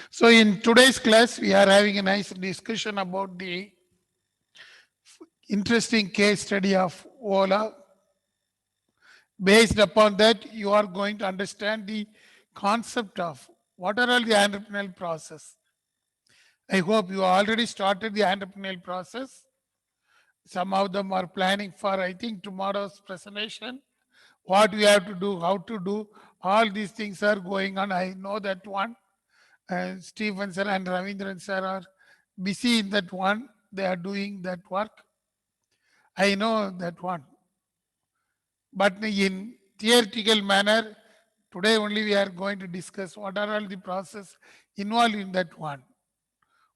So in today's class, we are having a nice discussion about the interesting case study of Ola. Based upon that, you are going to understand the concept of what are all the entrepreneurial process. I hope you already started the entrepreneurial process. Some of them are planning for, I think, tomorrow's presentation. What we have to do, how to do, all these things are going on. I know that one. Stephen sir and Ravindran sir are busy in that one. They are doing that work. I know that one. But in theoretical manner, today only we are going to discuss what are all the process involved in that one.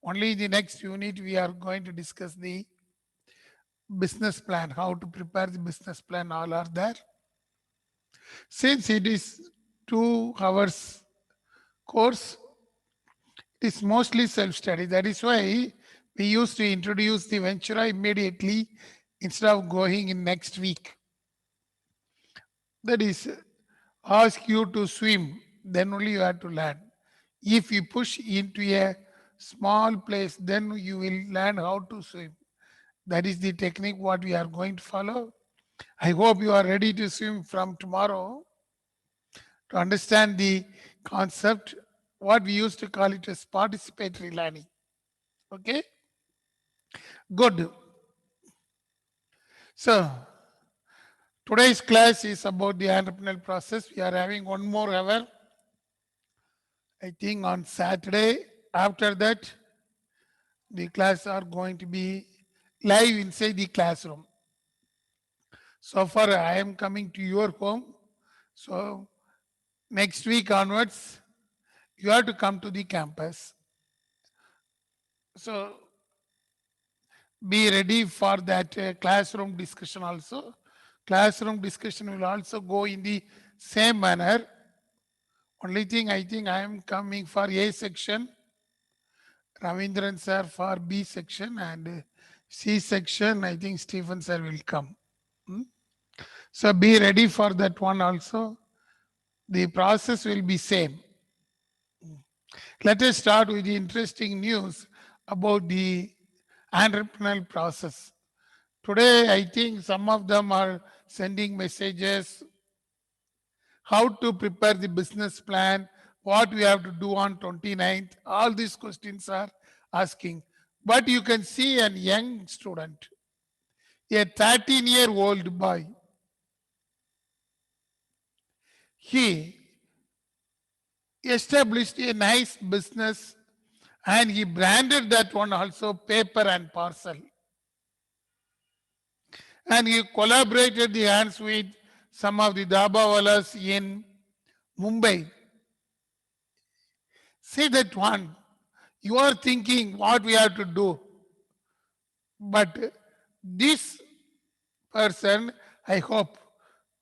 Only in the next unit we are going to discuss the business plan, how to prepare the business plan, all are there. Since it is 2 hours course, it is mostly self-study. That is why we used to introduce the Ventura immediately instead of going in next week. That is, ask you to swim, then only you have to learn. If you push into a small place, then you will learn how to swim. That is the technique what we are going to follow. I hope you are ready to swim from tomorrow to understand the concept, what we used to call it as participatory learning. Okay? Good. So, today's class is about the entrepreneurial process. We are having one more hour. I think on Saturday. After that, the class are going to be live inside the classroom. So far, I am coming to your home. So next week onwards, you have to come to the campus. So be ready for that classroom discussion also. Classroom discussion will also go in the same manner. Only thing I think I am coming for A section, Ravindran sir for B section, and C section, I think Stephen sir will come. So be ready for that one also. The process will be same. Let us start with the interesting news about the entrepreneurial process. Today, I think some of them are sending messages, how to prepare the business plan, what we have to do on 29th. All these questions are asking. But you can see a young student, a 13-year-old boy. He established a nice business and he branded that one also paper and parcel. And he collaborated the hands with some of the dabawalas in Mumbai. See that one. You are thinking what we have to do. But this person, I hope,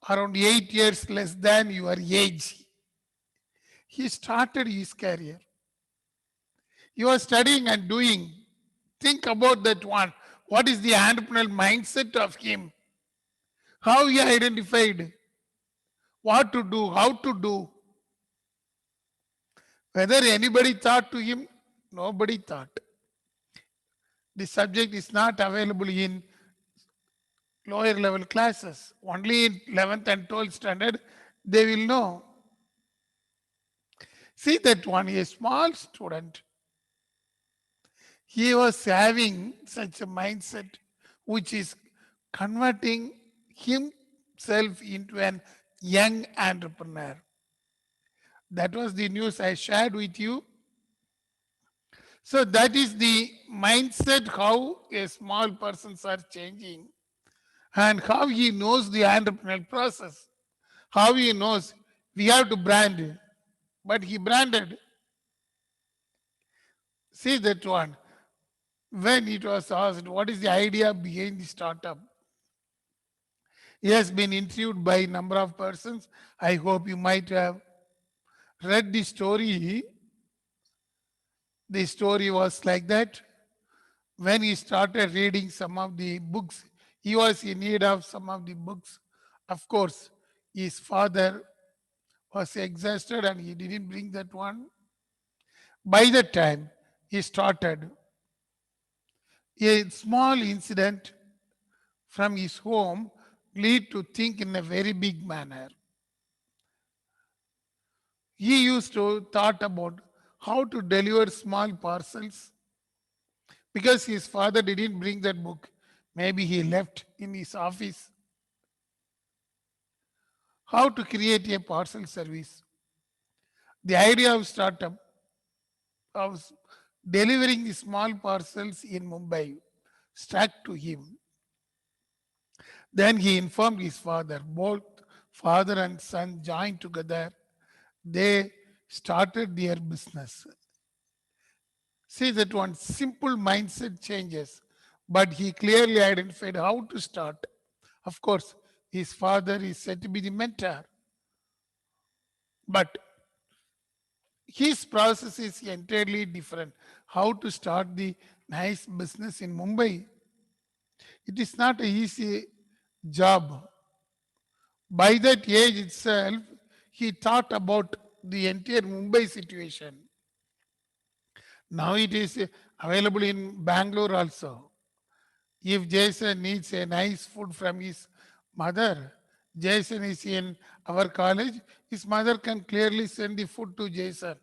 around 8 years less than your age, he started his career. You are studying and doing. Think about that one. What is the entrepreneurial mindset of him? How he identified what to do, how to do. Whether anybody thought to him, nobody thought. The subject is not available in lower level classes. Only in 11th and 12th standard, they will know. See that one, a small student. He was having such a mindset which is converting himself into an young entrepreneur. That was the news I shared with you. So that is the mindset how a small persons are changing and how he knows the entrepreneurial process. How he knows we have to brand, but he branded. See that one. When it was asked, what is the idea behind the startup? He has been interviewed by a number of persons. I hope you might have read the story. The story was like that. When he started reading some of the books, he was in need of some of the books. Of course, his father was exhausted and he didn't bring that one. By the time he started, a small incident from his home lead to think in a very big manner. He used to thought about how to deliver small parcels because his father didn't bring that book. Maybe he left in his office. How to create a parcel service. The idea of startup of delivering the small parcels in Mumbai stuck to him. Then he informed his father. Both father and son joined together. They started their business. See that one simple mindset changes, but he clearly identified how to start. Of course, his father is said to be the mentor, but his process is entirely different. How to start the nice business in Mumbai? It is not an easy job. By that age itself, he thought about the entire Mumbai situation. Now it is available in Bangalore also. If Jason needs a nice food from his mother, Jason is in our college, his mother can clearly send the food to Jason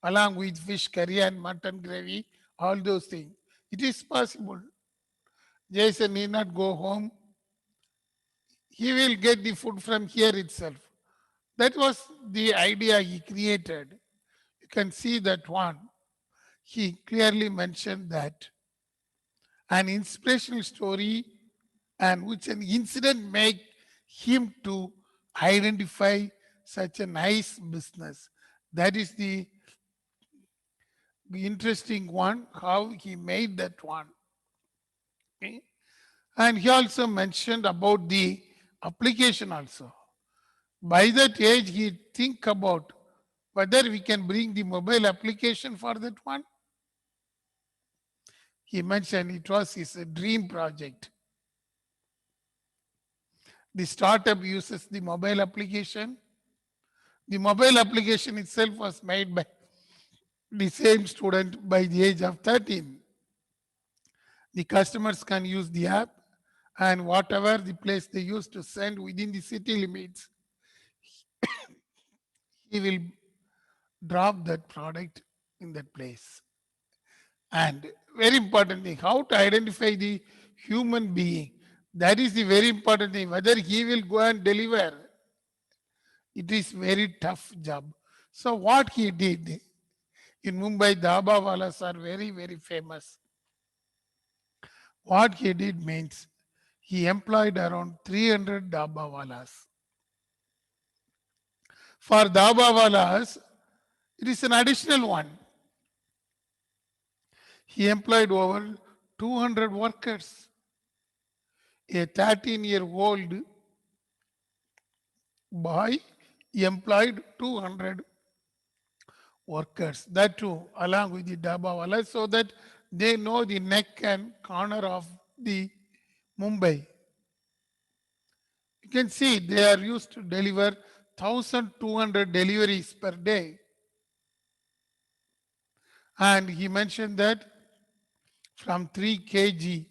along with fish curry and mutton gravy, all those things. It is possible. Jason need not go home. He will get the food from here itself. That was the idea he created. You can see that one. He clearly mentioned that an inspirational story and which an incident make him to identify such a nice business. That is the interesting one, how he made that one. Okay? And he also mentioned about the application also. By that age, he think about whether we can bring the mobile application for that one. He mentioned it was his dream project. The startup uses the mobile application. The mobile application itself was made by the same student by the age of 13. The customers can use the app and whatever the place they use to send within the city limits, he will drop that product in that place. And very important thing, how to identify the human being. That is the very important thing. Whether he will go and deliver, it is very tough job. So what he did in Mumbai, dhaba walas are very, very famous. What he did means he employed around 300 dhaba walas. For dhaba walas, it is an additional one. He employed over 200 workers. A 13-year-old boy employed 200 workers, that too along with the dabawala, so that they know the neck and corner of the Mumbai. You can see they are used to deliver 1,200 deliveries per day. And he mentioned that from 3 kg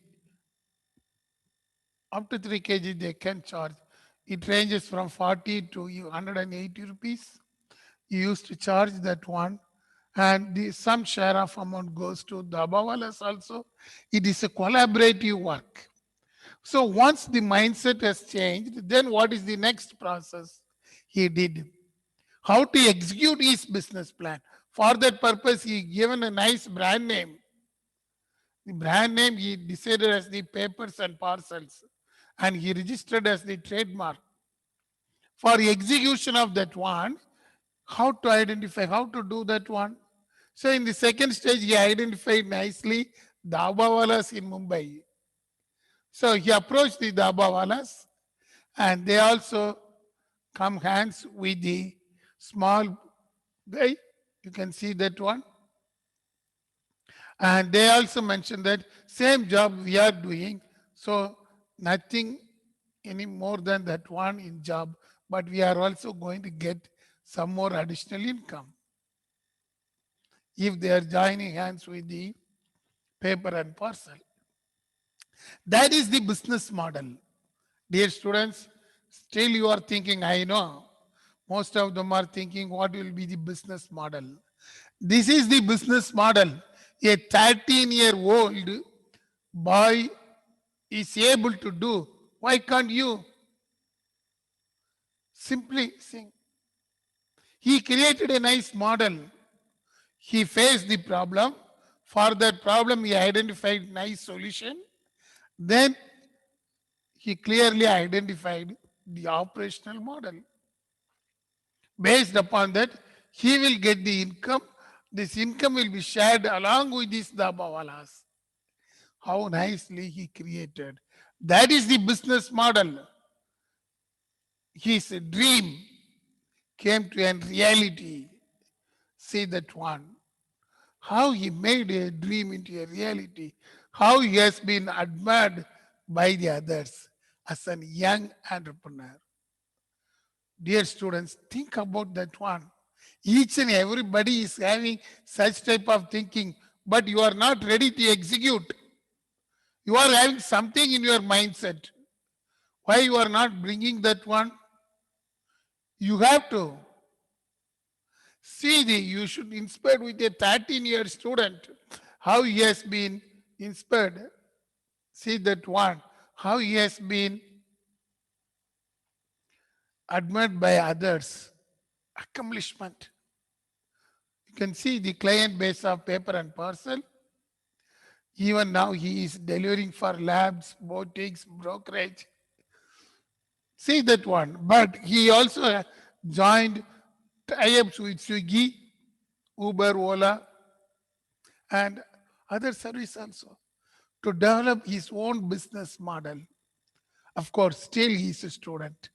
up to 3 kg they can charge. It ranges from 40 to 180 rupees. You used to charge that one, and some share of amount goes to the Abawalas also. It is a collaborative work. So once the mindset has changed, then what is the next process he did? How to execute his business plan. For that purpose, he given a nice brand name. The brand name he decided as the papers and parcels, and he registered as the trademark. For execution of that one, how to identify, how to do that one. So in the second stage, he identified nicely Dabawalas in Mumbai. So he approached the Dabawalas and they also come hands with the small guy. You can see that one. And they also mentioned that same job we are doing. So nothing any more than that one in job, but we are also going to get some more additional income. if they are joining hands with the paper and parcel. That is the business model. Dear students, still you are thinking, I know. Most of them are thinking, what will be the business model? This is the business model. A 13-year-old boy is able to do. Why can't you? Simply sing. He created a nice model. He faced the problem. For that problem, he identified nice solution. Then he clearly identified the operational model. Based upon that, he will get the income. This income will be shared along with these dabawalas. How nicely he created. That is the business model. His dream came to a reality. See that one. How he made a dream into a reality. How he has been admired by the others as a young entrepreneur. Dear students, think about that one. Each and everybody is having such type of thinking, but you are not ready to execute. You are having something in your mindset. Why you are not bringing that one? You have to. See, you should inspire with a 13-year student, how he has been inspired. See that one, how he has been admired by others. Accomplishment. You can see the client base of paper and parcel. Even now he is delivering for labs, boutiques, brokerage. See that one. But he also joined tie-ups with Swiggy, Uber, Ola, and other service also to develop his own business model. Of course, still he is a student.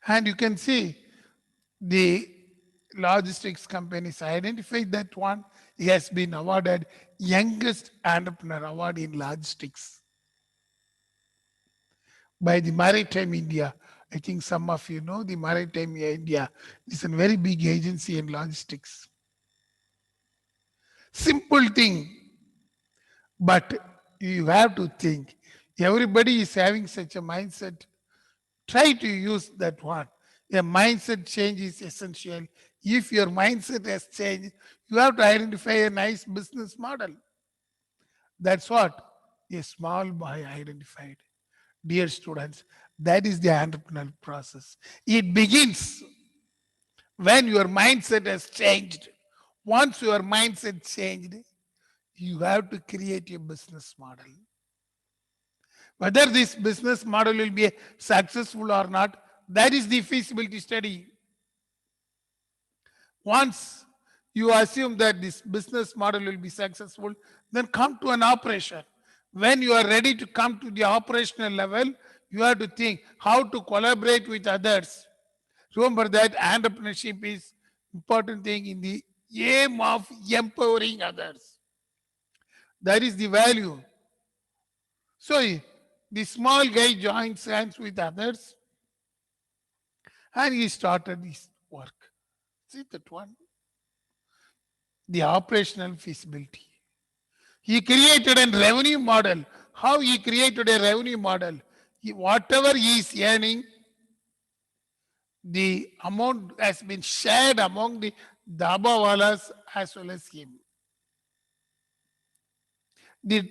And you can see the logistics companies identified that one. He has been awarded Youngest Entrepreneur Award in Logistics by the Maritime India. I think some of you know the Maritime India is a very big agency in logistics. Simple thing, but you have to think. Everybody is having such a mindset. Try to use that one. A mindset change is essential. If your mindset has changed, you have to identify a nice business model. That's what a small boy identified. Dear students, that is the entrepreneurial process. It begins when your mindset has changed. Once your mindset changed, you have to create a business model. Whether this business model will be successful or not, that is the feasibility study. Once you assume that this business model will be successful, then come to an operation. When you are ready to come to the operational level, you have to think how to collaborate with others. Remember that entrepreneurship is important thing in the aim of empowering others. That is the value. So the small guy joins hands with others and he started his work. See that one? The operational feasibility. He created a revenue model. How he created a revenue model? Whatever he is earning, the amount has been shared among the dabawalas as well as him. The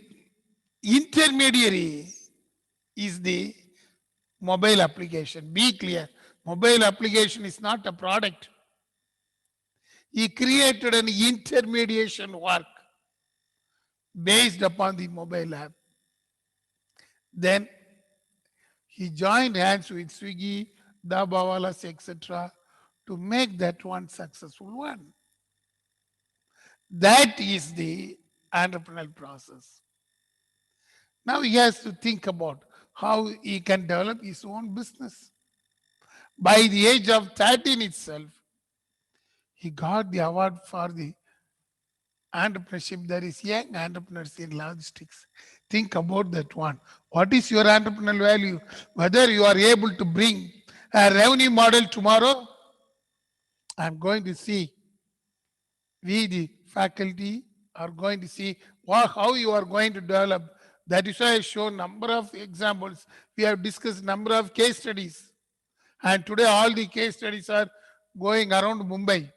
intermediary is the mobile application. Be clear. Mobile application is not a product. He created an intermediation work based upon the mobile app. Then he joined hands with Swiggy, Dabawalas, etc. to make that one successful one. That is the entrepreneurial process. Now he has to think about how he can develop his own business. By the age of 13 itself, he got the award for the entrepreneurship. There is young entrepreneurs in logistics. Think about that one. What is your entrepreneurial value? Whether you are able to bring a revenue model tomorrow, I'm going to see we, the faculty, are going to see how you are going to develop. That is why I show number of examples. We have discussed number of case studies. And today all the case studies are going around Mumbai.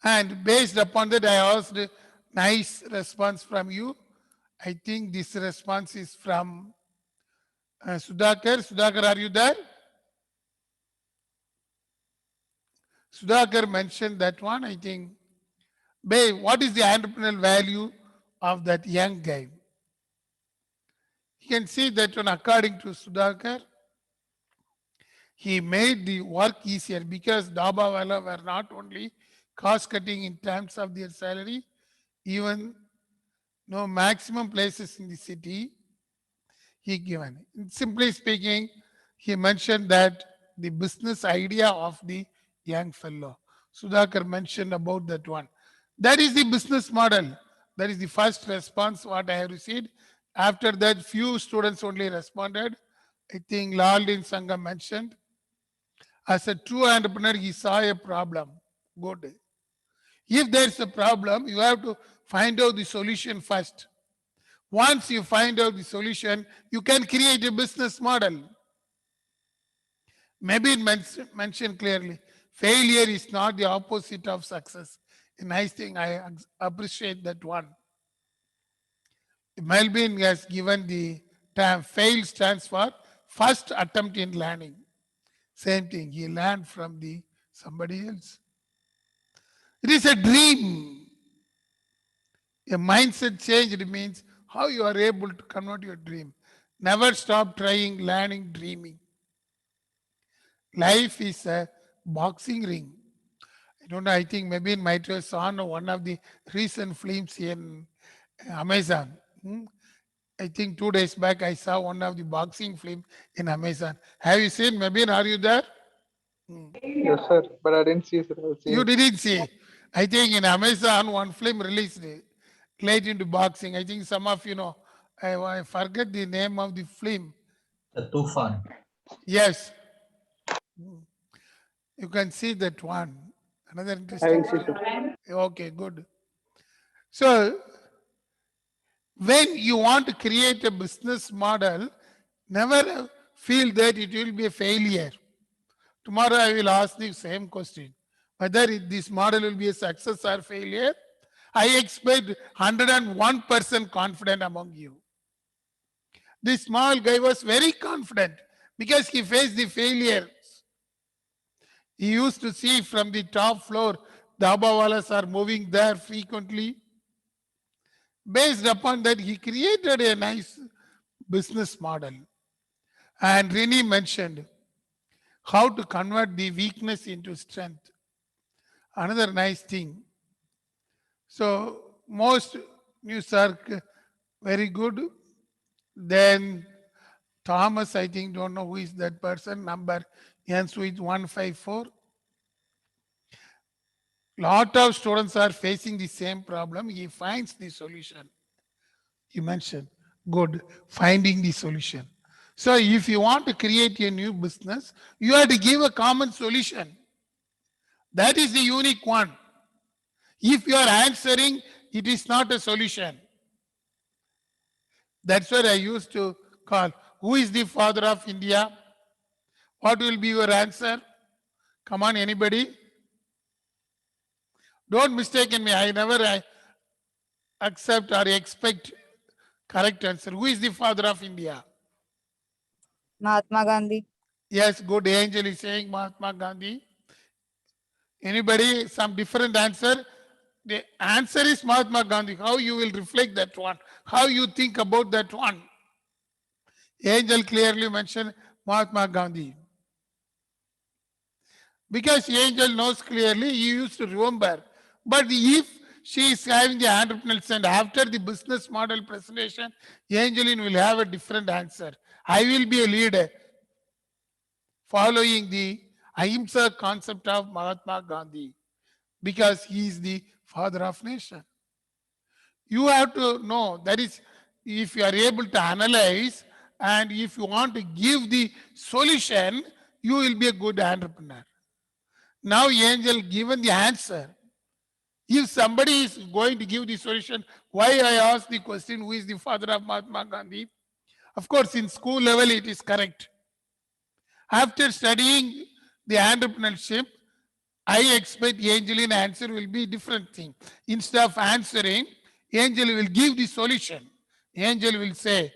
And based upon that, I asked nice response from you. I think this response is from Sudhakar. Sudhakar, are you there? Sudhakar mentioned that one. I think, what is the entrepreneurial value of that young guy? You can see that one according to Sudhakar, he made the work easier because Dabawala were not only cost cutting in terms of their salary, even no maximum places in the city he given. Simply speaking, he mentioned that the business idea of the young fellow. Sudhakar mentioned about that one. That is the business model. That is the first response what I have received. After that, few students only responded. I think Laldin Sangha mentioned. As a true entrepreneur, he saw a problem. Good. If there's a problem, you have to find out the solution first. Once you find out the solution, you can create a business model. Maybe it mentioned clearly, failure is not the opposite of success. A nice thing, I appreciate that one. Melvin has given the term fail stands for first attempt in learning. Same thing, he learned from the somebody else. It is a dream. A mindset change, it means how you are able to convert your dream. Never stop trying, learning, dreaming. Life is a boxing ring. I don't know, I think maybe in might have saw one of the recent films in Amazon. I think 2 days back I saw one of the boxing film in Amazon. Have you seen? Maybe are you there? Yes, sir. But I didn't see, sir. You didn't see. I think in Amazon one film released late into boxing. I think some of you know. I forget the name of the film. The Tufan. Yes. You can see that one. Another I interesting. will see, sir. Okay, good. So when you want to create a business model, never feel that it will be a failure. Tomorrow I will ask the same question. Whether this model will be a success or failure, I expect 101% confident among you. This small guy was very confident because he faced the failures. He used to see from the top floor, the Dabawalas are moving there frequently. Based upon that, he created a nice business model. And Rini mentioned how to convert the weakness into strength. Another nice thing. So most news are very good. Then Thomas, I think, don't know who is that person. Number ends with 154. Lot of students are facing the same problem. He finds the solution. You mentioned good, finding the solution. So if you want to create a new business, you have to give a common solution. That is the unique one. If you are answering, it is not a solution. That's what I used to call, who is the father of India? What will be your answer? Come on, anybody? Don't mistake me. I never accept or expect correct answer. Who is the father of India? Mahatma Gandhi. Yes, good. Angel is saying Mahatma Gandhi. Anybody, some different answer? The answer is Mahatma Gandhi. How you will reflect that one? How you think about that one? Angel clearly mentioned Mahatma Gandhi. Because Angel knows clearly, he used to remember. But if she is having the entrepreneurial and after the business model presentation, Angeline will have a different answer. I will be a leader following the Ahimsa concept of Mahatma Gandhi because he is the father of nation. You have to know that is, if you are able to analyze and if you want to give the solution, you will be a good entrepreneur. Now Angel given the answer. If somebody is going to give the solution, why I ask the question, who is the father of Mahatma Gandhi? Of course, in school level, it is correct. After studying the entrepreneurship, I expect Angelin answer will be different thing. Instead of answering, Angel will give the solution. Angel will say,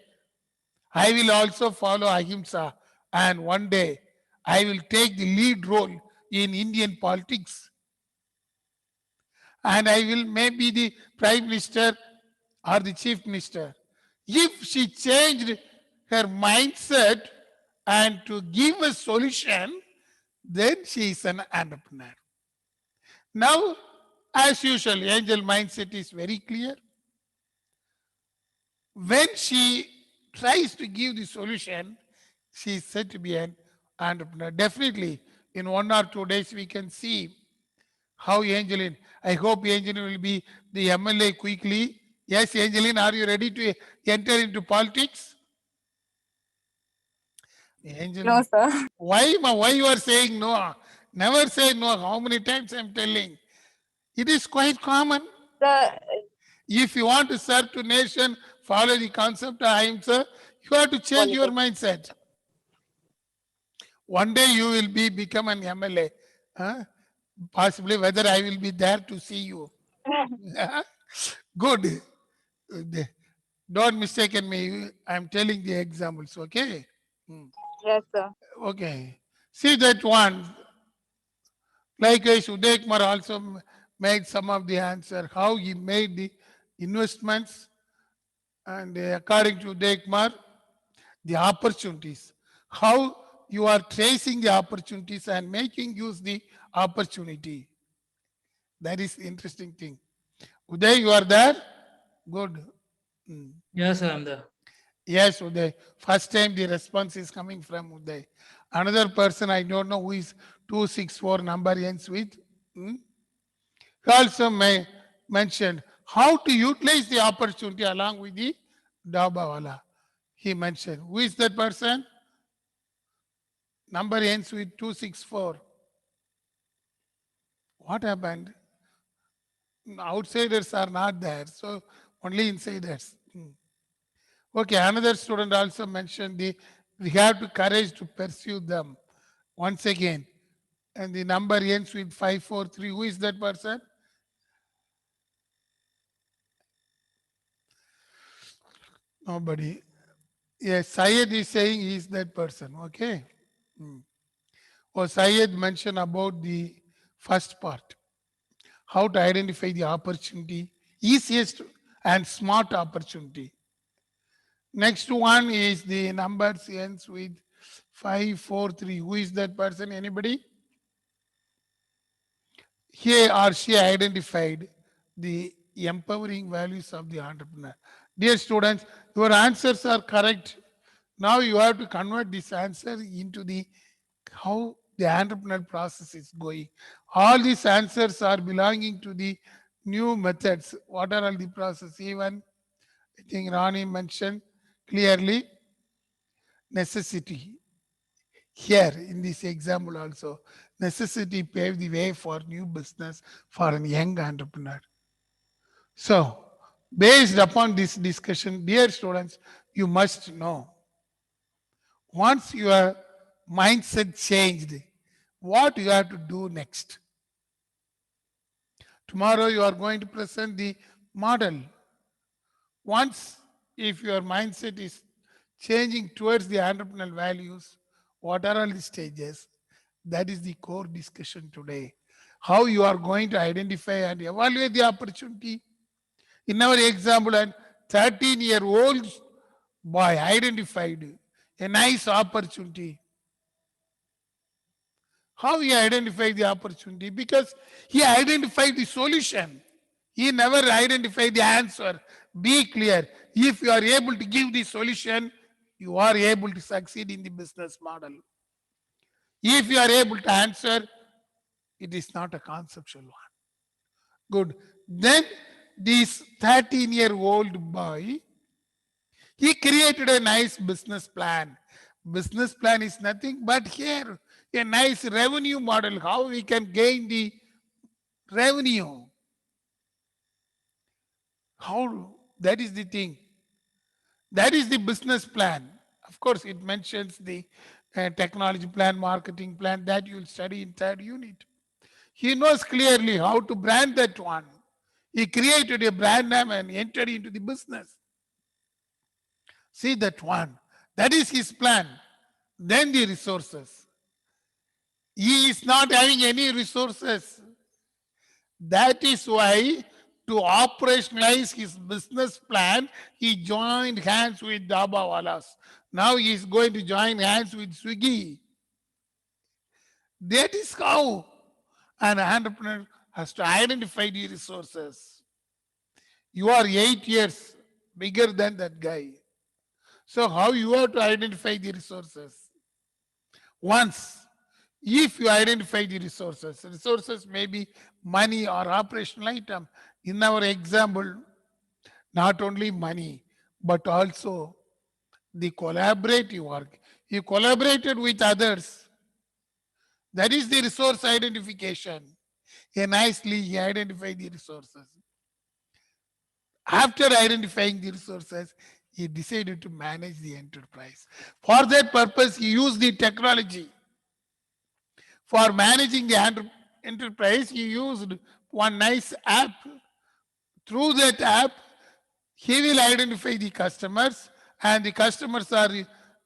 I will also follow Ahimsa, and one day I will take the lead role in Indian politics, and I will maybe the prime minister or the chief minister. If she changed her mindset and to give a solution, then she is an entrepreneur. Now, as usual, Angel mindset is very clear. When she tries to give the solution, she is said to be an entrepreneur. Definitely, in 1 or 2 days, we can see how Angeline, I hope Angeline will be the MLA quickly. Yes, Angeline, are you ready to enter into politics? Angeline, No, sir. why you are saying no? Never say no. How many times I'm telling? It is quite common. Sir, If you want to serve to nation, follow the concept of Ahimsa, you have to change your mindset. One day you will become an MLA. Huh? Possibly whether I will be there to see you. Good. Don't mistaken me. I'm telling the examples, okay? yes, sir. Okay. See that one. Likewise, Uday Kumar also made some of the answer, how he made the investments, and according to Uday Kumar, the opportunities, how you are tracing the opportunities and making use the opportunity. That is the interesting thing. Uday, you are there? Good. Yes, sir, I'm there. Yes, Uday. First time the response is coming from Uday. Another person, I don't know who is 264 number ends with. He also mentioned how to utilize the opportunity along with the Dabawala. He mentioned. Who is that person? Number ends with 264. What happened? Outsiders are not there, so only insiders. Okay, another student also mentioned we have to courage to pursue them. Once again, and the number ends with 543. Who is that person? Nobody. Yes, Syed is saying he is that person. Okay. Oh, Syed mentioned about the first part. How to identify the opportunity, easiest and smart opportunity. Next one is the numbers ends with 543. Who is that person? Anybody? He or she identified the empowering values of the entrepreneur. Dear students, your answers are correct. Now you have to convert this answer into the how the entrepreneurial process is going. All these answers are belonging to the new methods. What are all the process? Even I think Rani mentioned clearly necessity. Here in this example also, necessity paved the way for new business for a young entrepreneur. So, based upon this discussion, dear students, you must know, once your mindset changed, what you have to do next. Tomorrow you are going to present the model. Once, if your mindset is changing towards the entrepreneurial values, what are all the stages? That is the core discussion today. How you are going to identify and evaluate the opportunity. In our example, a 13-year-old boy identified a nice opportunity. How he identified the opportunity? Because he identified the solution. He never identified the answer. Be clear. If you are able to give the solution, you are able to succeed in the business model. If you are able to answer, it is not a conceptual one. Good. Then this 13-year-old boy, he created a nice business plan. Business plan is nothing but here a nice revenue model, how we can gain the revenue. How, that is the thing. That is the business plan. Of course, it mentions the technology plan, marketing plan that you'll study in third unit. He knows clearly how to brand that one. He created a brand name and entered into the business. See that one. That is his plan. Then the resources. He is not having any resources. That is why to operationalize his business plan, he joined hands with Dabawalas. Now he is going to join hands with Swiggy. That is how an entrepreneur has to identify the resources. You are 8 years bigger than that guy. So how you have to identify the resources? Once, if you identify the resources may be money or operational item. In our example, not only money, but also the collaborative work. You collaborated with others. That is the resource identification. Nicely, he identified the resources. After identifying the resources, he decided to manage the enterprise. For that purpose, he used the technology. For managing the enterprise, he used one nice app. Through that app, he will identify the customers, and the customers are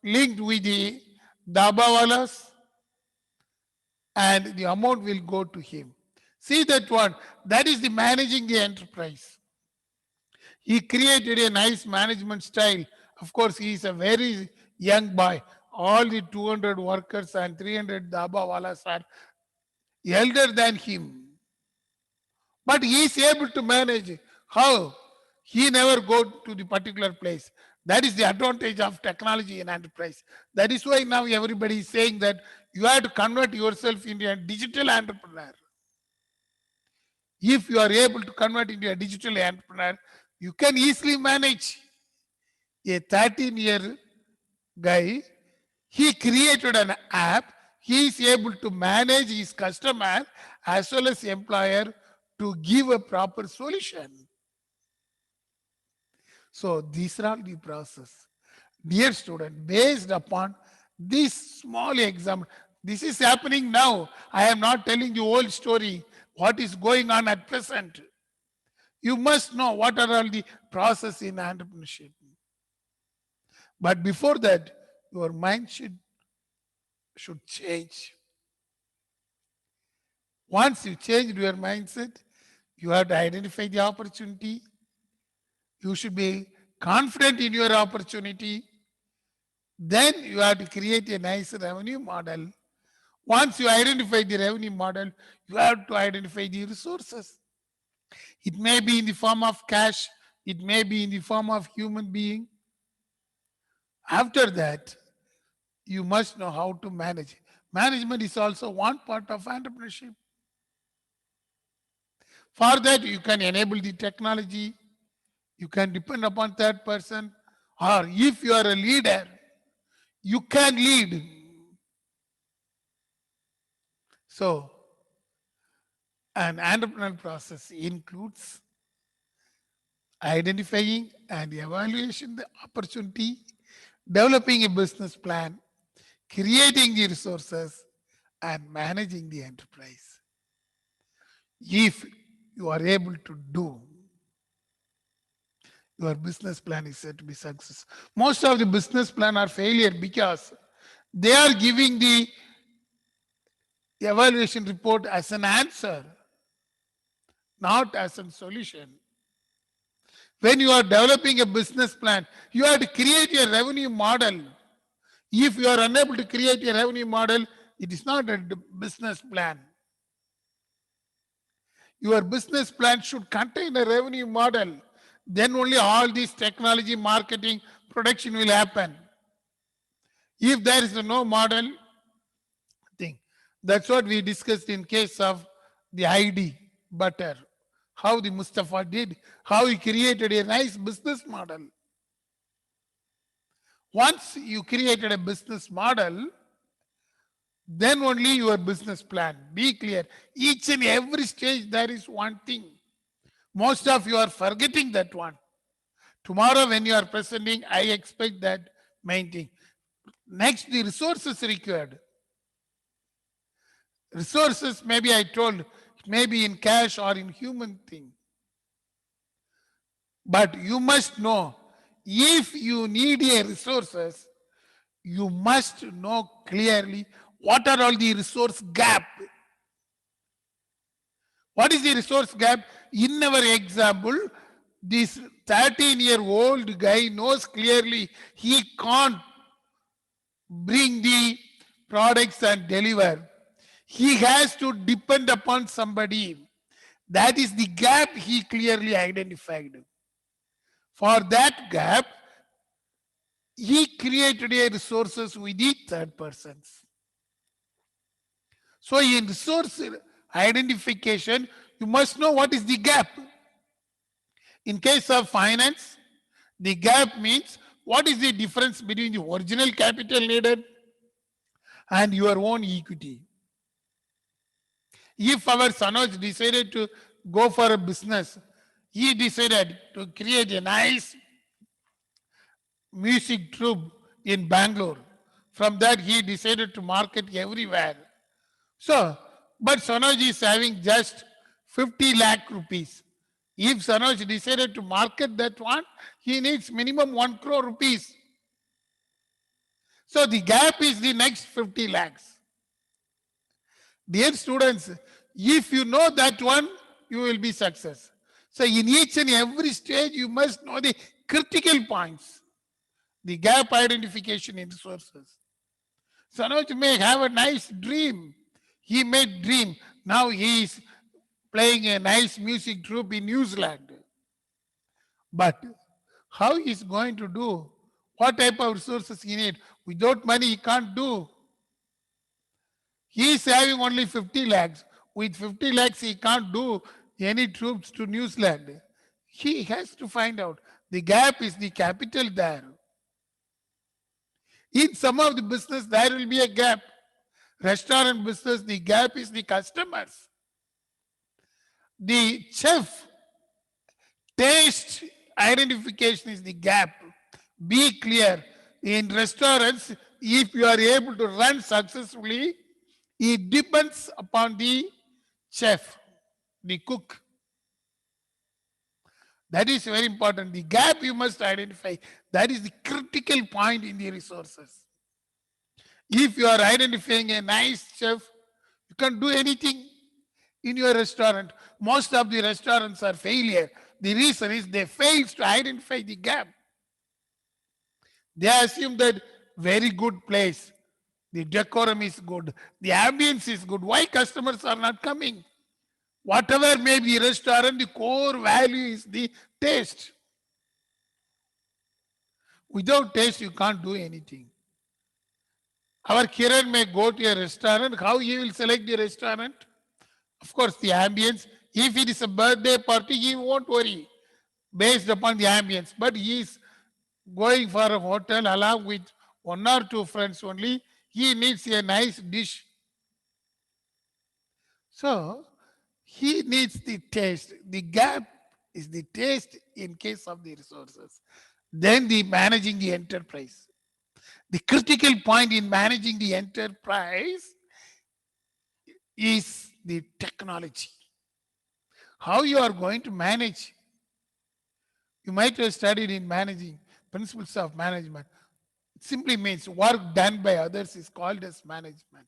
linked with the Dabawalas, and the amount will go to him. See that one. That is the managing the enterprise. He created a nice management style. Of course, he is a very young boy. All the 200 workers and 300 Dabawalas are elder than him. But he is able to manage. How? He never go to the particular place. That is the advantage of technology in enterprise. That is why now everybody is saying that you have to convert yourself into a digital entrepreneur. If you are able to convert into a digital entrepreneur, you can easily manage. A 13-year guy, he created an app. He is able to manage his customer as well as employer to give a proper solution. So these are the process. Dear student, based upon this small example, this is happening now. I am not telling the whole story, what is going on at present. You must know what are all the process in entrepreneurship. But before that, your mind should change. Once you change your mindset, you have to identify the opportunity. You should be confident in your opportunity. Then you have to create a nice revenue model. Once you identify the revenue model, you have to identify the resources. It may be in the form of cash. It may be in the form of human being. After that, you must know how to manage. Management is also one part of entrepreneurship. For that, you can enable the technology. You can depend upon third person. Or if you are a leader, you can lead. So, an entrepreneurial process includes identifying and evaluation the opportunity, developing a business plan, creating the resources, and managing the enterprise. If you are able to do, your business plan is said to be success. Most of the business plan are failure because they are giving the evaluation report as an answer, not as a solution. When you are developing a business plan, you have to create a revenue model. If you are unable to create a revenue model, it is not a business plan. Your business plan should contain a revenue model. Then only all this technology, marketing, production will happen. If there is no model thing, that's what we discussed in case of the ID butter. How the Mustafa did, how he created a nice business model. Once you created a business model, Then only your business plan. Be clear. Each and every stage there is one thing. Most of you are forgetting that one. Tomorrow when you are presenting, I expect that main thing. Next, the resources required. Resources, maybe I told, maybe in cash or in human thing. But you must know, if you need a resources, you must know clearly what are all the resource gap. What is the resource gap? In our example, this 13-year-old guy knows clearly he can't bring the products and deliver. He has to depend upon somebody. That is the gap he clearly identified. For that gap, he created a resources with the third persons. So in resource identification, you must know what is the gap. In case of finance, the gap means what is the difference between the original capital needed and your own equity. If our Sanoj decided to go for a business, he decided to create a nice music troupe in Bangalore. From that, he decided to market everywhere. So, but Sanoj is having just 50 lakh rupees. If Sanoj decided to market that one, he needs minimum 1 crore rupees. So the gap is the next 50 lakhs. Dear students, if you know that one, you will be success. So in each and every stage, you must know the critical points, the gap identification in resources. Sanoj may have a nice dream. He may dream. Now he is playing a nice music troupe in New Zealand. But how he is going to do? What type of resources he need? Without money, he can't do. He is having only 50 lakhs. With 50 lakhs, he can't do any troops to New Zealand. He has to find out. The gap is the capital there. In some of the business, there will be a gap. Restaurant business, the gap is the customers. The chef taste identification is the gap. Be clear. In restaurants, if you are able to run successfully, it depends upon the chef, the cook. That is very important. The gap you must identify. That is the critical point in the resources. If you are identifying a nice chef, you can do anything in your restaurant. Most of the restaurants are failure. The reason is they fail to identify the gap. They assume that very good place, the decorum is good, the ambience is good. Why customers are not coming? Whatever may be restaurant, the core value is the taste. Without taste, you can't do anything. Our Kiran may go to a restaurant. How he will select the restaurant? Of course, the ambience. If it is a birthday party, he won't worry based upon the ambience. But he is going for a hotel along with 1 or 2 friends only. He needs a nice dish. So, he needs the taste. The gap is the taste in case of the resources. Then the managing the enterprise. The critical point in managing the enterprise is the technology. How you are going to manage. You might have studied in managing, principles of management. It simply means work done by others is called as management.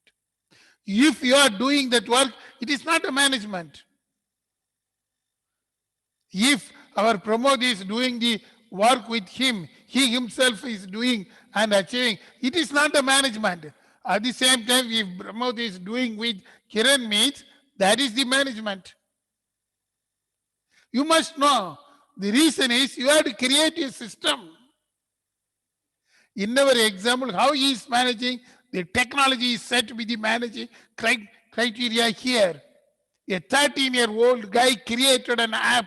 If you are doing that work, it is not a management. If our Pramod is doing the work with him, he himself is doing and achieving, it is not a management. At the same time, if Pramod is doing with Kiran means, that is the management. You must know. The reason is you have to create a system. In our example, how he is managing, the technology is set to be the managing criteria here. A 13-year-old guy created an app.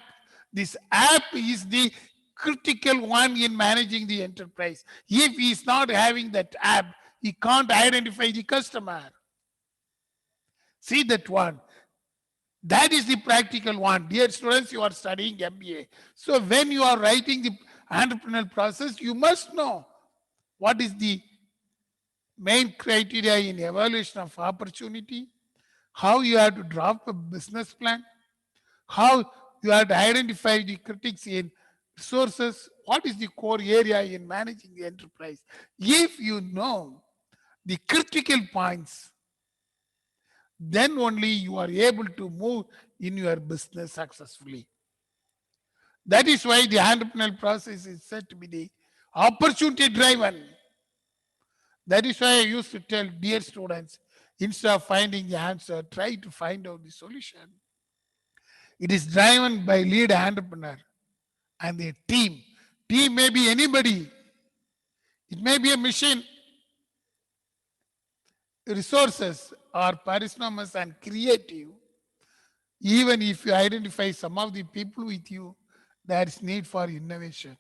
This app is the critical one in managing the enterprise. If he is not having that app, he can't identify the customer. See that one. That is the practical one. Dear students, you are studying MBA. So when you are writing the entrepreneurial process, you must know what is the main criteria in evaluation of opportunity, how you have to draft a business plan, how you have to identify the critics in resources, what is the core area in managing the enterprise. If you know the critical points, then only you are able to move in your business successfully. That is why the entrepreneurial process is said to be the opportunity driven. That is why I used to tell dear students, instead of finding the answer, try to find out the solution. It is driven by lead entrepreneur and a team. Team may be anybody. It may be a machine, resources, or parsimonious and creative. Even if you identify some of the people with you, there is need for innovation.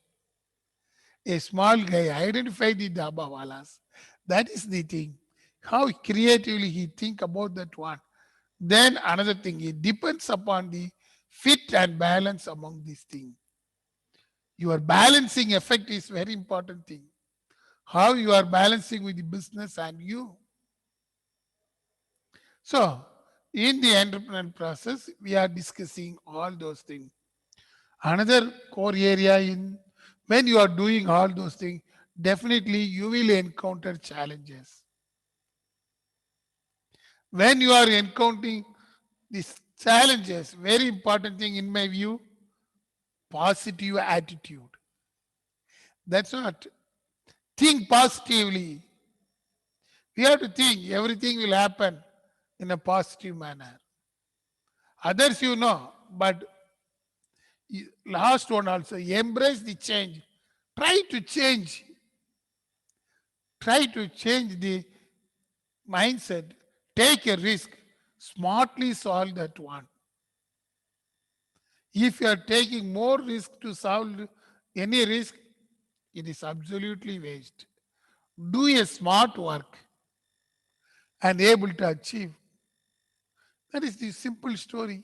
A small guy identify the dabawalas. That is the thing. How creatively he think about that one. Then another thing, it depends upon the fit and balance among these things. Your balancing effect is very important thing. How you are balancing with the business and you. So in the entrepreneurial process, we are discussing all those things. Another core area in when you are doing all those things, definitely you will encounter challenges. When you are encountering these challenges, very important thing in my view, positive attitude. That's what. Think positively. We have to think everything will happen in a positive manner. Others you know, but last one also, embrace the change. Try to change. Try to change the mindset. Take a risk. Smartly solve that one. If you are taking more risk to solve any risk, it is absolutely waste. Do a smart work and able to achieve. That is the simple story.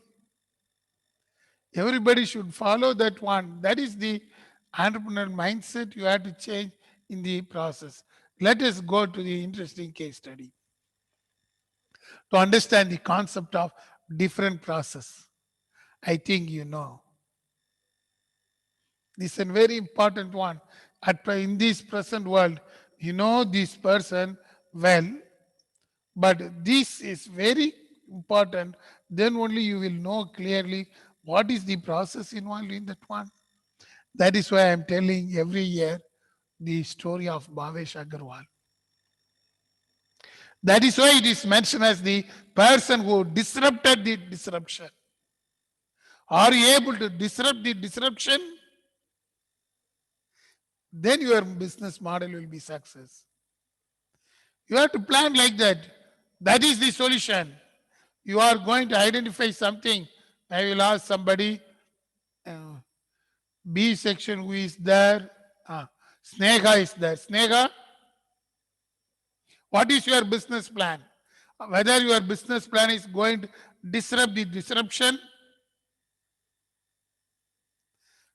Everybody should follow that one. That is the entrepreneurial mindset you have to change in the process. Let us go to the interesting case study to understand the concept of different process. I think you know. This is a very important one. In this present world, you know this person well, but this is very important. Then only you will know clearly what is the process involved in that one. That is why I am telling every year the story of Bhavesh Agarwal. That is why it is mentioned as the person who disrupted the disruption. Are you able to disrupt the disruption? Then your business model will be success. You have to plan like that. That is the solution. You are going to identify something. I will ask somebody, B section who is there. Sneha is there. Sneha, what is your business plan? Whether your business plan is going to disrupt the disruption.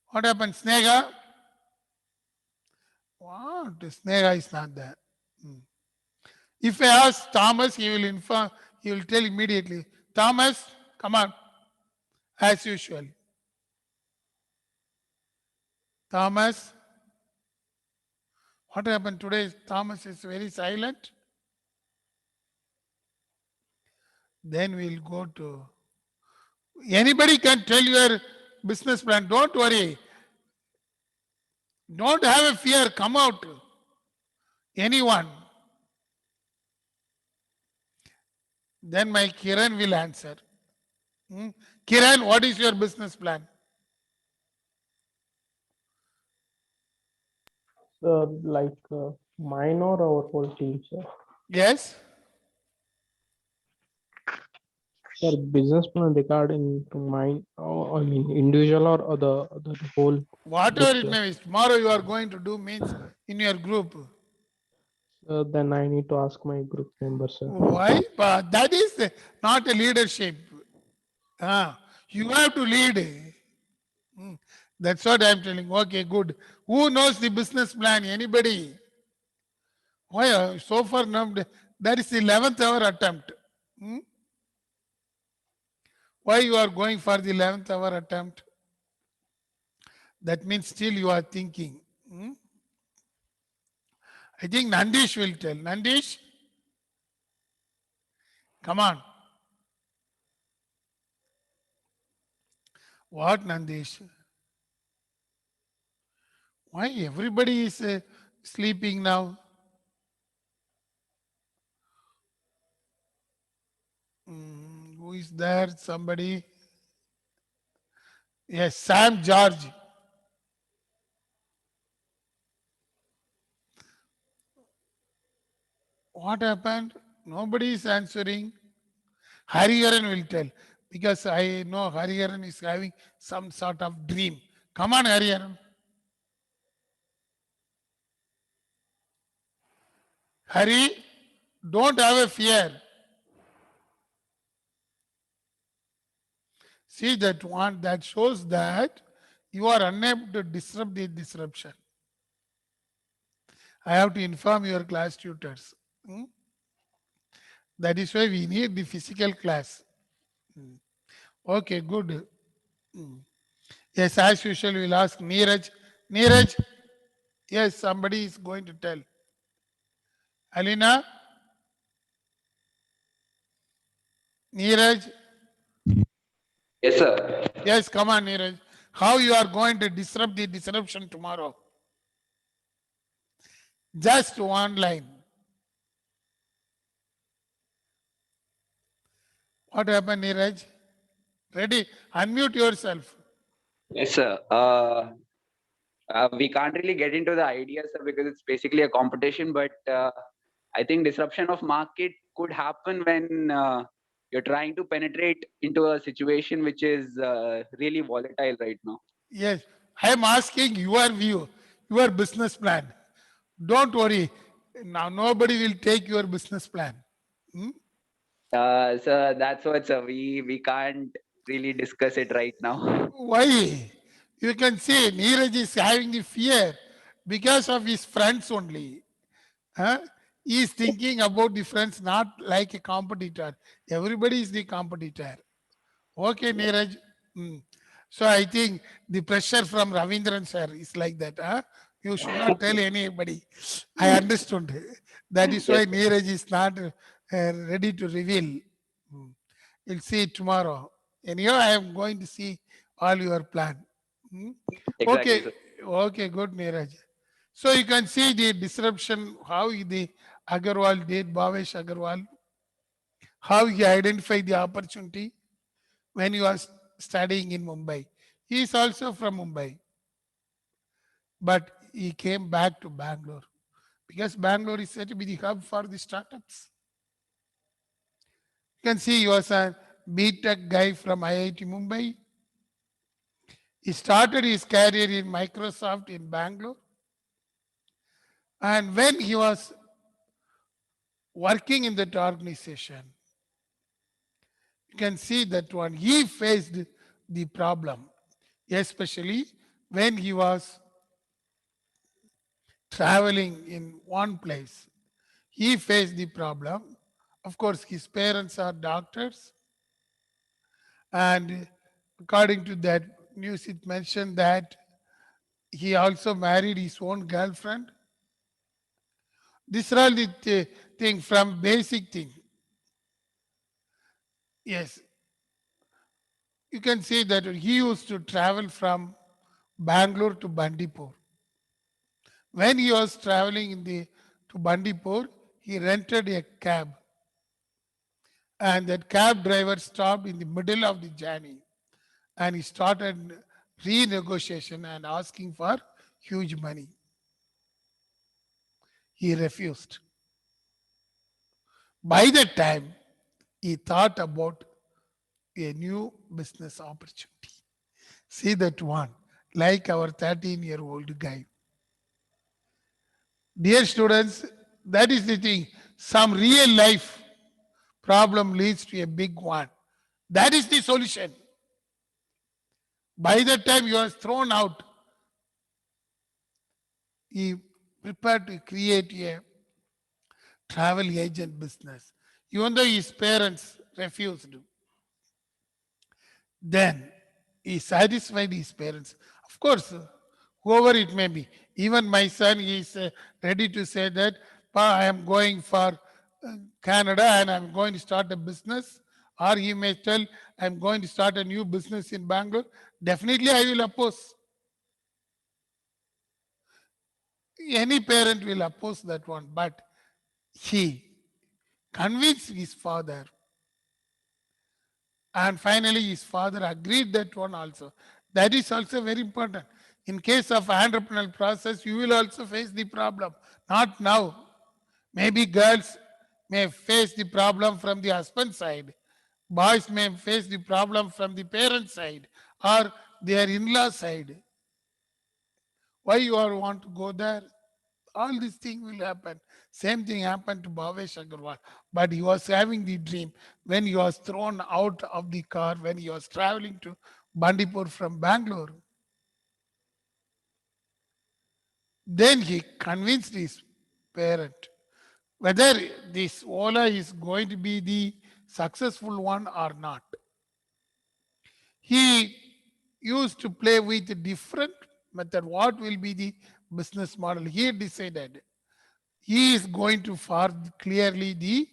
What happens, Sneha? What? Sneha is not there. If I ask Thomas, he will inform, he will tell immediately. Thomas, come on. As usual. Thomas. What happened today? Thomas is very silent. Then we'll go to. Anybody can tell your business plan. Don't worry. Don't have a fear. Come out. Anyone. Then my Kiran will answer. Kiran, what is your business plan? Like mine or our whole team, sir? Yes. Sir, business plan regarding to mine, I mean individual or the whole. Whatever group, it sir? may be. Tomorrow you are going to do means in your group. Then I need to ask my group members, sir. Why? But that is not a leadership. You have to lead. That's what I'm telling. Okay, good. Who knows the business plan? Anybody? Why? So far, no, that is the 11th hour attempt. Why you are going for the 11th hour attempt? That means still you are thinking. I think Nandish will tell. Nandish? Come on. What, Nandish? Why everybody is sleeping now? Who is there? Somebody? Yes, Sam George. What happened? Nobody is answering. Hariharan will tell. Because I know Hariharan is having some sort of dream. Come on, Hariharan. Hari, don't have a fear. See that one, that shows that you are unable to disrupt the disruption. I have to inform your class tutors. That is why we need the physical class. Okay, good. Yes, as usual, we'll ask Neeraj. Neeraj, yes, somebody is going to tell. Alina? Neeraj? Yes, sir. Yes, come on, Neeraj. How you are going to disrupt the disruption tomorrow? Just one line. What happened, Neeraj? Ready? Unmute yourself. Yes, sir. We can't really get into the ideas, sir, because it's basically a competition. But I think disruption of market could happen when you're trying to penetrate into a situation which is really volatile right now. Yes, I am asking your view, your business plan. Don't worry. Now nobody will take your business plan. So that's what, sir. We can't really discuss it right now. Why? You can see Neeraj is having the fear because of his friends only. He is thinking about the friends, not like a competitor. Everybody is the competitor. Okay, Neeraj. So I think the pressure from Ravindran sir is like that. You should not tell anybody. I understood. That is why Neeraj is not ready to reveal. We'll see it tomorrow. Anyhow, I am going to see all your plan. Exactly, Okay, sir. okay, good, Neeraj. So you can see the disruption, how the Agarwal did, Bhavesh Agarwal, how he identified the opportunity when he was studying in Mumbai. He is also from Mumbai, but he came back to Bangalore because Bangalore is said to be the hub for the startups. You can see he was a B.Tech guy from IIT Mumbai. He started his career in Microsoft in Bangalore. And when he was working in that organization, you can see that one, he faced the problem, especially when he was traveling in one place. He faced the problem. Of course, his parents are doctors. And according to that news, it mentioned that he also married his own girlfriend. These are all the thing from basic thing. Yes. You can see that he used to travel from Bangalore to Bandipur. When he was traveling to Bandipur, he rented a cab. And that cab driver stopped in the middle of the journey. And he started renegotiation and asking for huge money. He refused. By that time, he thought about a new business opportunity. See that one, like our 13-year-old guy. Dear students, That is the thing. Some real life problem leads to a big one. That is the solution. By the time you are thrown out, he prepared to create a travel agent business. Even though his parents refused, then he satisfied his parents. Of course, whoever it may be, even my son is ready to say that, "Pa, I am going for Canada and I'm going to start a business." Or he may tell, "I'm going to start a new business in Bangalore." Definitely, I will oppose. Any parent will oppose that one, but he convinced his father. And finally, his father agreed that one also. That is also very important. In case of entrepreneurial process, you will also face the problem. Not now. Maybe girls may face the problem from the husband side. Boys may face the problem from the parent side or their in-law side. Why you all want to go there? All these things will happen. Same thing happened to Bhavesh Agarwal. But he was having the dream when he was thrown out of the car, when he was traveling to Bandipur from Bangalore. Then he convinced his parent whether this Ola is going to be the successful one or not. He used to play with a different method. What will be the business model? He decided he is going to follow clearly the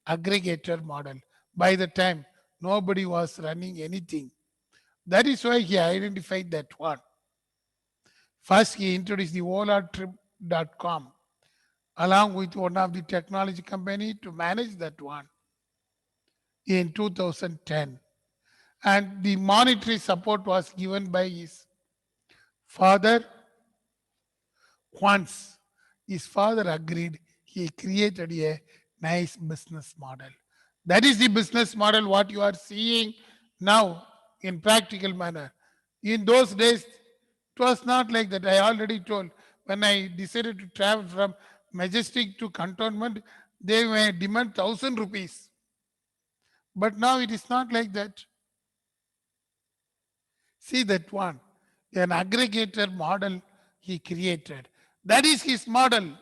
aggregator model. By the time nobody was running anything. That is why he identified that one. First, he introduced the olatrip.com along with one of the technology company to manage that one in 2010. And the monetary support was given by his father. Once his father agreed, he created a nice business model. That is the business model what you are seeing now in practical manner. In those days, it was not like that. I already told, when I decided to travel from Majestic to Cantonment, they may demand 1,000 rupees. But now it is not like that. See that one, an aggregator model he created. That is his model.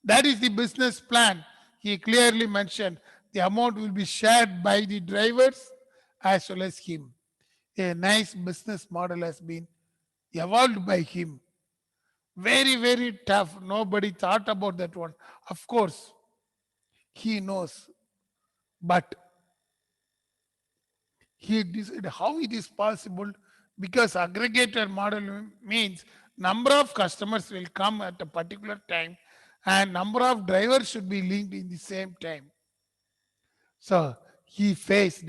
That is the business plan. He clearly mentioned the amount will be shared by the drivers as well as him. A nice business model has been evolved by him. Very, very tough. Nobody thought about that one. Of course, he knows. But he decided how it is possible, because aggregator model means number of customers will come at a particular time and number of drivers should be linked in the same time. So he faced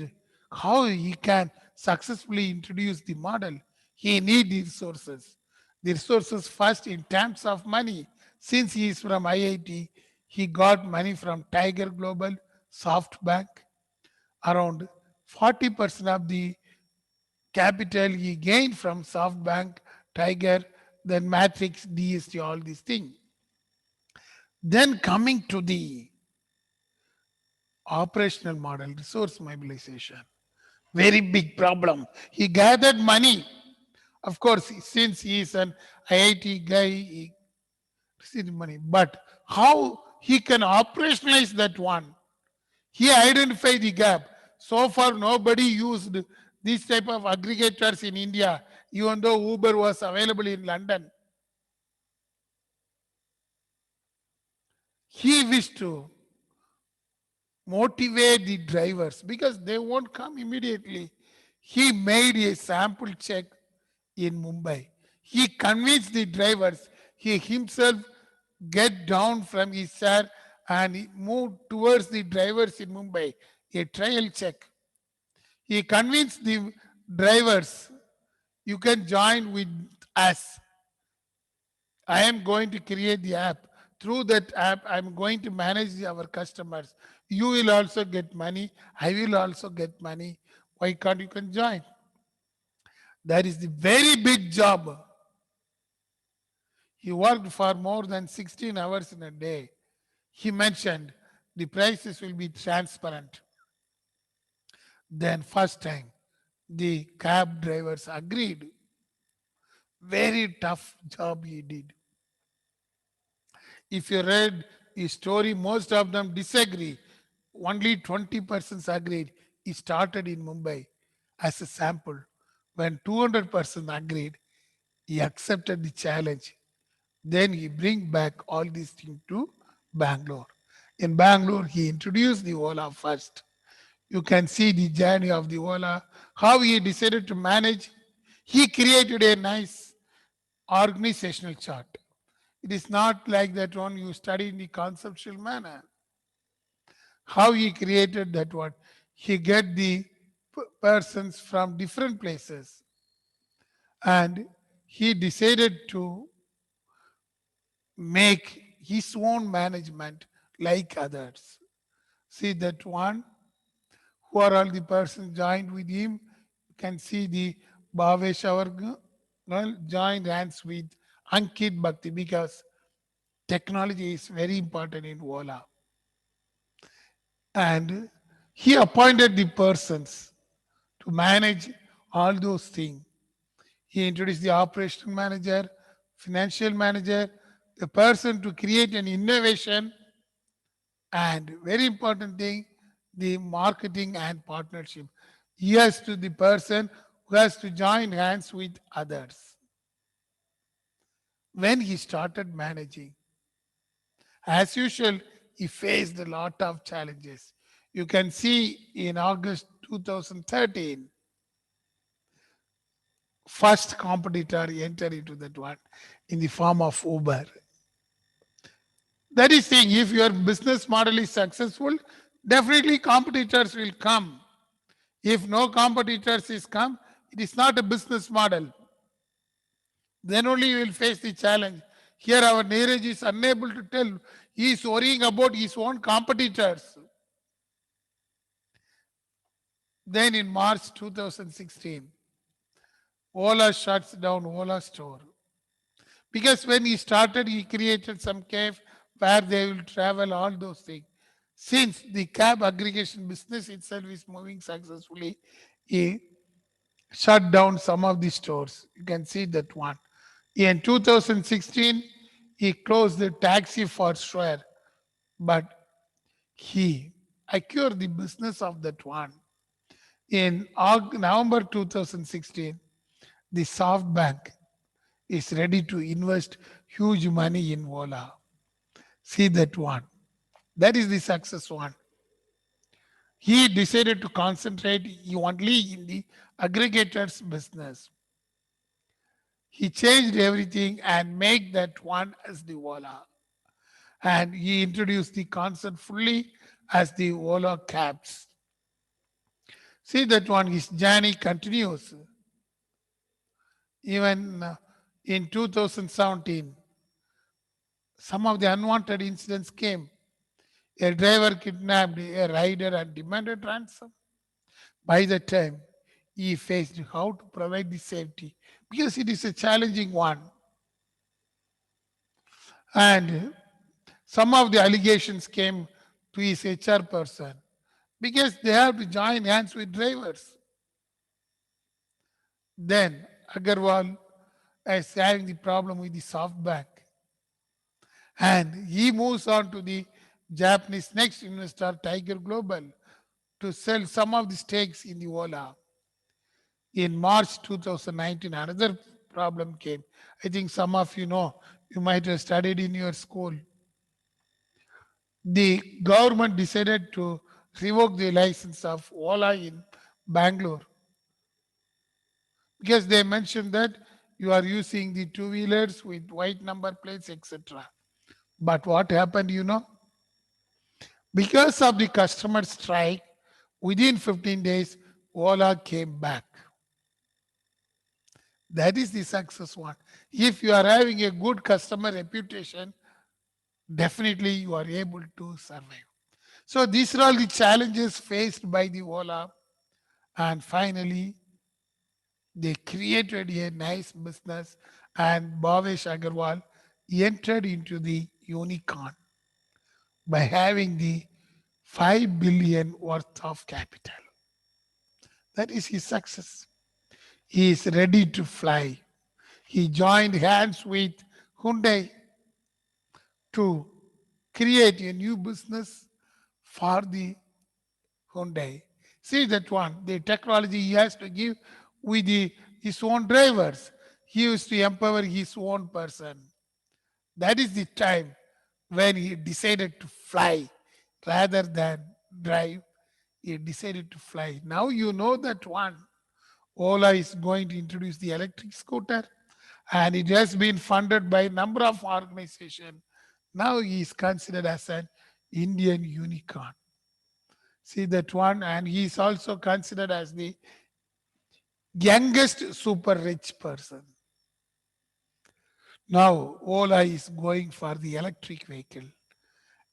how he can successfully introduce the model. He needs the resources. The resources first in terms of money. Since he is from IIT, he got money from Tiger Global, SoftBank. Around 40% of the capital he gained from SoftBank, Tiger, then Matrix, DST, all these things. Then coming to the operational model, resource mobilization. Very big problem. He gathered money. Of course, since he is an IIT guy, he received money. But how he can operationalize that one? He identified the gap. So far, nobody used this type of aggregators in India, even though Uber was available in London. He wished to motivate the drivers because they won't come immediately. He made a sample check in Mumbai. He convinced the drivers. He himself get down from his chair and he moved towards the drivers in Mumbai. A trial check. He convinced the drivers, you can join with us. I am going to create the app. Through that app, I'm going to manage our customers. You will also get money. I will also get money. Why can't you can join? That is the very big job. He worked for more than 16 hours in a day. he mentioned the prices will be transparent. Then first time the cab drivers agreed. Very tough job he did. If you read his story, most of them disagree. Only 20% agreed. He started in Mumbai as a sample. When 200% agreed, he accepted the challenge. Then he bring back all these things to Bangalore. In Bangalore, he introduced the Ola first. You can see the journey of the Ola, how he decided to manage. He created a nice organizational chart. It is not like that one you study in the conceptual manner. How he created that one. He get the persons from different places and he decided to make his own management like others. See that one, who are all the persons joined with him. You can see the Bhavesh our joined hands with Ankit Bhakti because technology is very important in Ola. And he appointed the persons to manage all those things. He introduced the operational manager, financial manager, the person to create an innovation, and very important thing, the marketing and partnership. Yes, to the person who has to join hands with others. When he started managing, as usual, he faced a lot of challenges. You can see in August 2013, first competitor entered into that one in the form of Uber. That is saying, if your business model is successful, definitely competitors will come. If no competitors is come, it is not a business model. Then only you will face the challenge. Here our Neeraj is unable to tell. He is worrying about his own competitors. Then in March 2016, Ola shuts down Ola store. Because when he started, he created some cave where they will travel, all those things. Since the cab aggregation business itself is moving successfully, he shut down some of the stores. You can see that one. In 2016, he closed the taxi for sure, but he acquired the business of that one. In November 2016, the SoftBank is ready to invest huge money in Ola. See that one. That is the success one. He decided to concentrate only in the aggregators business. He changed everything and made that one as the Ola. And he introduced the concept fully as the Ola cabs. See that one, his journey continues. Even in 2017, some of the unwanted incidents came. A driver kidnapped a rider and demanded ransom. By the time he faced how to provide the safety, because it is a challenging one. And some of the allegations came to his HR person because they have to join hands with drivers. Then Agarwal is having the problem with the SoftBank. And he moves on to the Japanese next investor, Tiger Global, to sell some of the stakes in the Ola. In March 2019, another problem came. I think some of you know, you might have studied in your school. The government decided to revoke the license of Ola in Bangalore because they mentioned that you are using the two-wheelers with white number plates, etc. But what happened, you know? Because of the customer strike, within 15 days, Ola came back. That is the success one. If you are having a good customer reputation, definitely you are able to survive. So these are all the challenges faced by the Ola. And finally, they created a nice business and Bhavesh Agarwal entered into the unicorn. by having the 5 billion worth of capital. That is his success. He is ready to fly. He joined hands with Hyundai to create a new business for the Hyundai. See that one, the technology he has to give with his own drivers. He used to empower his own person. That is the time when he decided to fly rather than drive. He decided to fly. Now you know that one. Ola is going to introduce the electric scooter, and it has been funded by a number of organizations. Now he is considered as an Indian unicorn. See that one, and he is also considered as the youngest super rich person. Now Ola is going for the electric vehicle,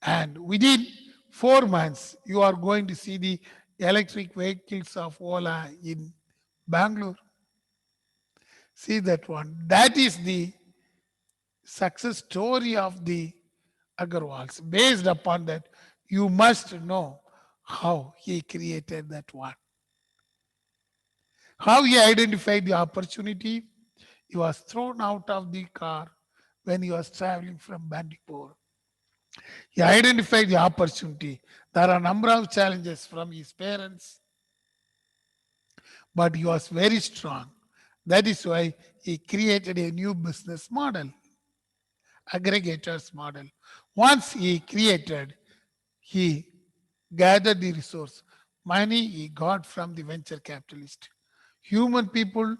and within 4 months you are going to see the electric vehicles of Ola in Bangalore. See that one. That is the success story of the Agarwals. Based upon that, you must know how he created that one. How he identified the opportunity. He was thrown out of the car when he was traveling from Bandipur. He identified the opportunity. There are a number of challenges from his parents, but he was very strong. That is why he created a new business model, aggregators model. Once he created, he gathered the resource. Money he got from the venture capitalist. Human people,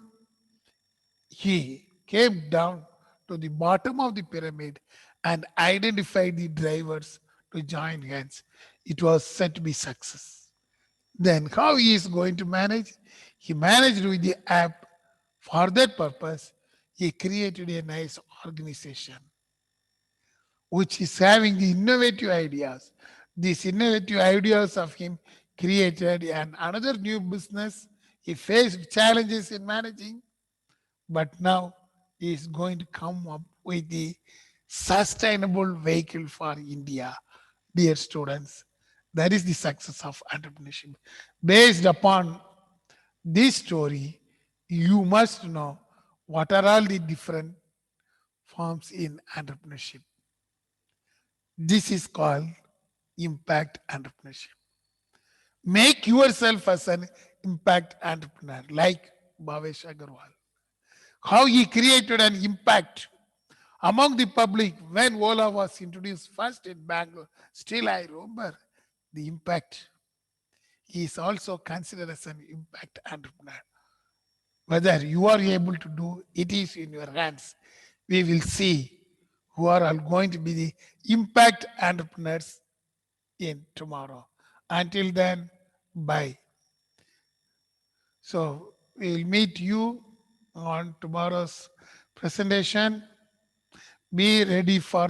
he came down to the bottom of the pyramid and identified the drivers to join hands. It was said to be success. Then how he is going to manage? He managed with the app. For that purpose, he created a nice organization which is having the innovative ideas. These innovative ideas of him created another new business. He faced challenges in managing, but now he is going to come up with the sustainable vehicle for India. Dear students, that is the success of entrepreneurship. Based upon this story, you must know what are all the different forms in entrepreneurship. This is called impact entrepreneurship. Make yourself as an impact entrepreneur like Bhavesh Agarwal. How he created an impact among the public when Ola was introduced first in Bangalore. Still I remember the impact. He is also considered as an impact entrepreneur. Whether you are able to do it is in your hands. We will see who are all going to be the impact entrepreneurs in tomorrow. Until then, bye. So we'll meet you on tomorrow's presentation. Be ready for